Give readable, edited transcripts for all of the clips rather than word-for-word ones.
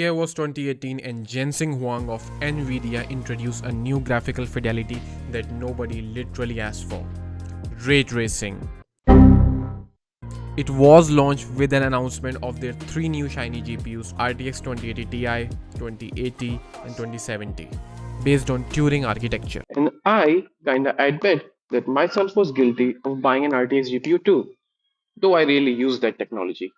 Year was 2018 and Jensen Huang of Nvidia introduced a new graphical fidelity that nobody literally asked for: ray tracing. It was launched with an announcement of their three new shiny GPUs, RTX 2080 Ti, 2080 and 2070, based on Turing architecture. And I kinda admit that myself was guilty of buying an RTX GPU too, though I really use that technology.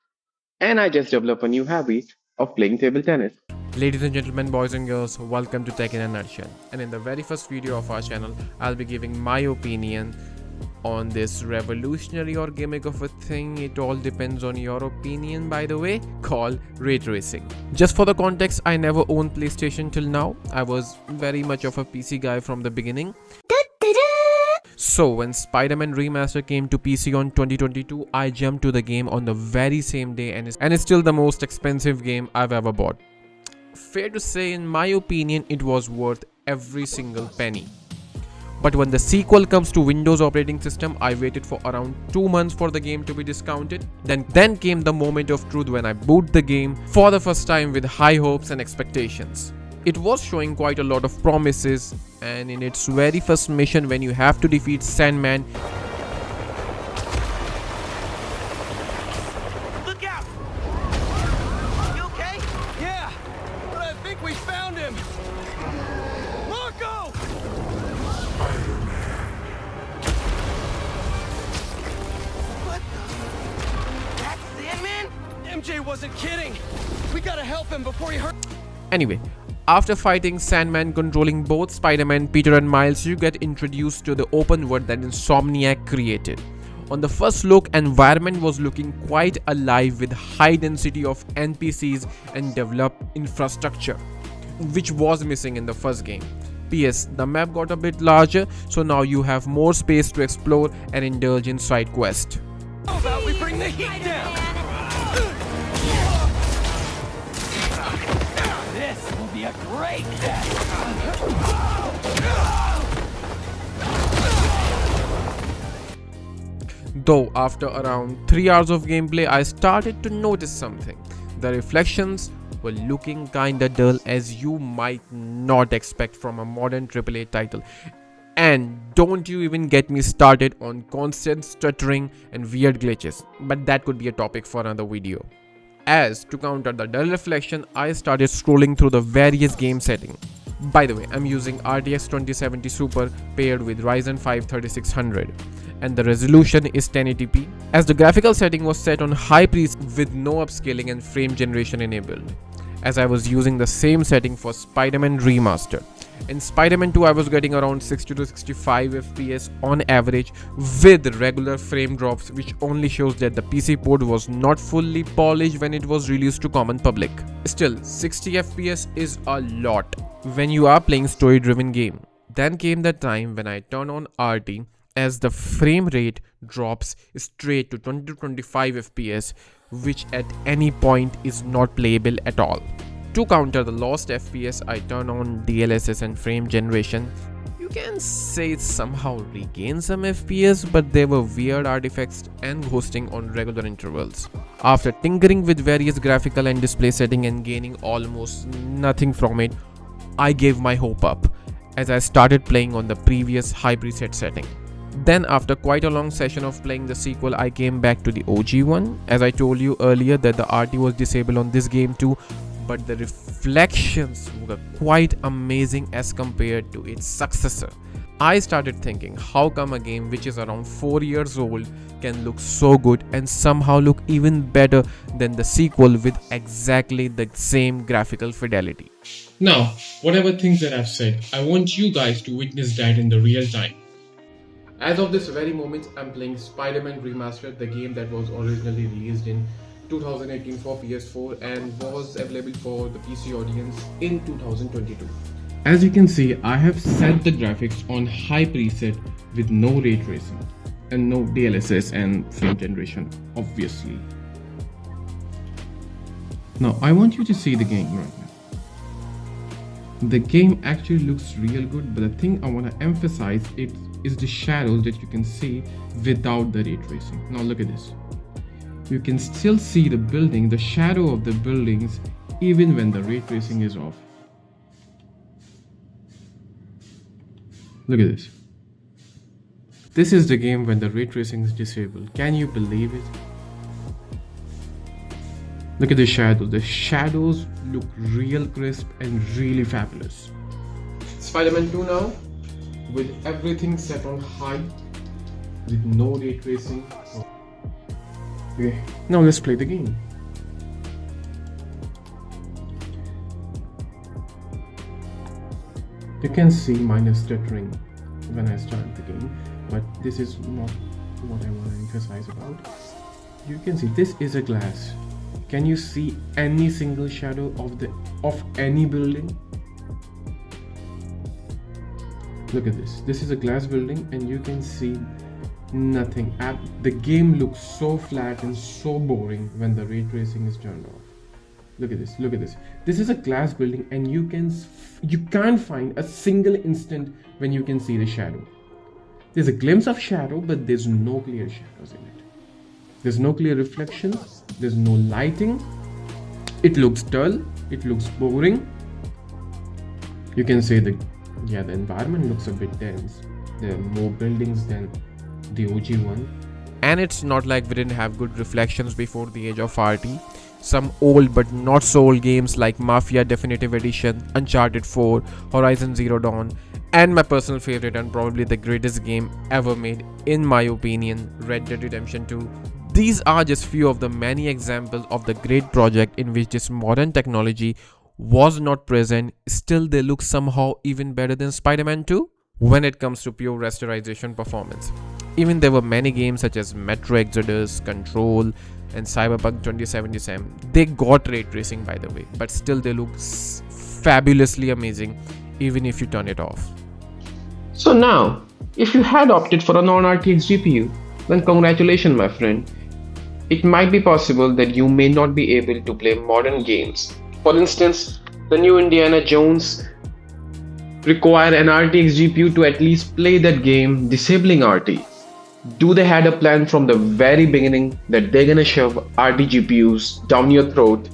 And I just developed a new habit of playing table tennis. Ladies and gentlemen, boys and girls, welcome to Tech in a Nutshell. And in the very first video of our channel, I'll be giving my opinion on this revolutionary or gimmick of a thing, it all depends on your opinion by the way, called ray tracing. Just for the context, I never owned PlayStation till now. I was very much of a PC guy from the beginning. So when Spiderman Remaster came to PC on 2022, I jumped to the game on the very same day, and it's still the most expensive game I've ever bought. Fair to say, in my opinion, it was worth every single penny. But when the sequel comes to Windows operating system, I waited for around 2 months for the game to be discounted. Then came the moment of truth when I booted the game for the first time with high hopes and expectations. It was showing quite a lot of promises, and in its very first mission when you have to defeat Sandman, Look out! You okay? Yeah, but I think we found him. Marco! What the? That's Sandman? MJ wasn't kidding. We gotta help him before he hurt. Anyway, after fighting Sandman controlling both Spider-Man, Peter and Miles, you get introduced to the open world that Insomniac created. On the first look, environment was looking quite alive with high density of NPCs and developed infrastructure, which was missing in the first game. PS, the map got a bit larger, so now you have more space to explore and indulge in side quests. How about we bring the heat down? This will be a great test. Though after around 3 hours of gameplay, I started to notice something. The reflections were looking kinda dull, as you might not expect from a modern AAA title. And don't you even get me started on constant stuttering and weird glitches, but that could be a topic for another video. As to counter the dull reflection, I started scrolling through the various game settings. By the way, I'm using RTX 2070 Super paired with Ryzen 5 3600, and the resolution is 1080p, as the graphical setting was set on high preset with no upscaling and frame generation enabled, as I was using the same setting for Spiderman Remaster. In Spiderman 2, I was getting around 60 to 65 FPS on average with regular frame drops, which only shows that the PC port was not fully polished when it was released to common public. Still, 60 FPS is a lot when you are playing story-driven game. Then came the time when I turned on RT, as the frame rate drops straight to 20 to 25 FPS, which at any point is not playable at all. To counter the lost FPS, I turn on DLSS and frame generation. You can say it somehow regained some FPS, but there were weird artifacts and ghosting on regular intervals. After tinkering with various graphical and display setting and gaining almost nothing from it, I gave my hope up, as I started playing on the previous high preset setting. Then after quite a long session of playing the sequel, I came back to the OG one, as I told you earlier that the RT was disabled on this game too, but the reflections were quite amazing as compared to its successor. I started thinking, how come a game which is around 4 years old can look so good and somehow look even better than the sequel with exactly the same graphical fidelity. Now, whatever things that I've said, I want you guys to witness that in the real time. As of this very moment, I'm playing Spider-Man Remastered, the game that was originally released in 2018 for PS4 and was available for the PC audience in 2022. As you can see, I have set the graphics on high preset with no ray tracing and no DLSS and frame generation, obviously. Now I want you to see the game right now. The game actually looks real good, but the thing I want to emphasize is the shadows that you can see without the ray tracing. Now look at this. You can still see the building, the shadow of the buildings even when the ray tracing is off. Look at this. This is the game when the ray tracing is disabled. Can you believe it? Look at the shadows. The shadows look real crisp and really fabulous. Spider-Man 2 now, with everything set on high, with no ray tracing. Okay, now let's play the game. You can see minor stuttering when I start the game, but this is not what I want to emphasize about. You can see this is a glass. Can you see any single shadow of any building? Look at this. This is a glass building and you can see nothing. The game looks so flat and so boring when the ray tracing is turned off. Look at this. Look at this. This is a glass building and you can't find a single instant when you can see the shadow. There's a glimpse of shadow, but there's no clear shadows in it. There's no clear reflections. There's no lighting. It looks dull. It looks boring. You can say the environment looks a bit dense. There are more buildings than the OG one. And it's not like we didn't have good reflections before the age of RT. Some old but not so old games like Mafia Definitive Edition, Uncharted 4, Horizon Zero Dawn, and my personal favorite and probably the greatest game ever made in my opinion, Red Dead Redemption 2. These are just few of the many examples of the great project in which this modern technology was not present, still they look somehow even better than Spider-Man 2 when it comes to pure rasterization performance. Even there were many games such as Metro Exodus, Control, and Cyberpunk 2077. They got ray tracing by the way, but still they look fabulously amazing even if you turn it off. So now, if you had opted for a non-RTX GPU, then congratulations my friend. It might be possible that you may not be able to play modern games. For instance, the new Indiana Jones require an RTX GPU to at least play that game disabling RT. Do they had a plan from the very beginning that they're gonna shove RT GPUs down your throat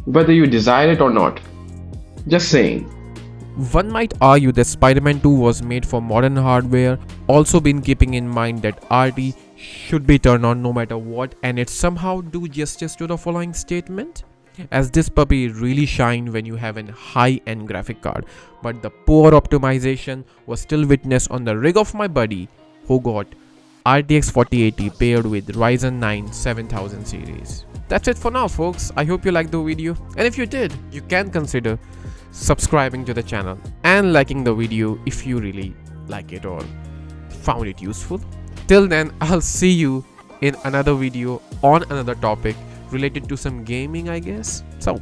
whether you desire it or not? Just saying. One might argue that Spider-Man 2 was made for modern hardware, also been keeping in mind that RT should be turned on no matter what, and it somehow do justice to the following statement. As this puppy really shined when you have a high-end graphic card, but the poor optimization was still witnessed on the rig of my buddy who got RTX 4080 paired with Ryzen 9 7000 series. That's it for now folks. I hope you liked the video, and if you did, you can consider subscribing to the channel and liking the video if you really like it or found it useful. Till then, I'll see you in another video on another topic related to some gaming I guess. So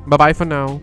bye bye for now.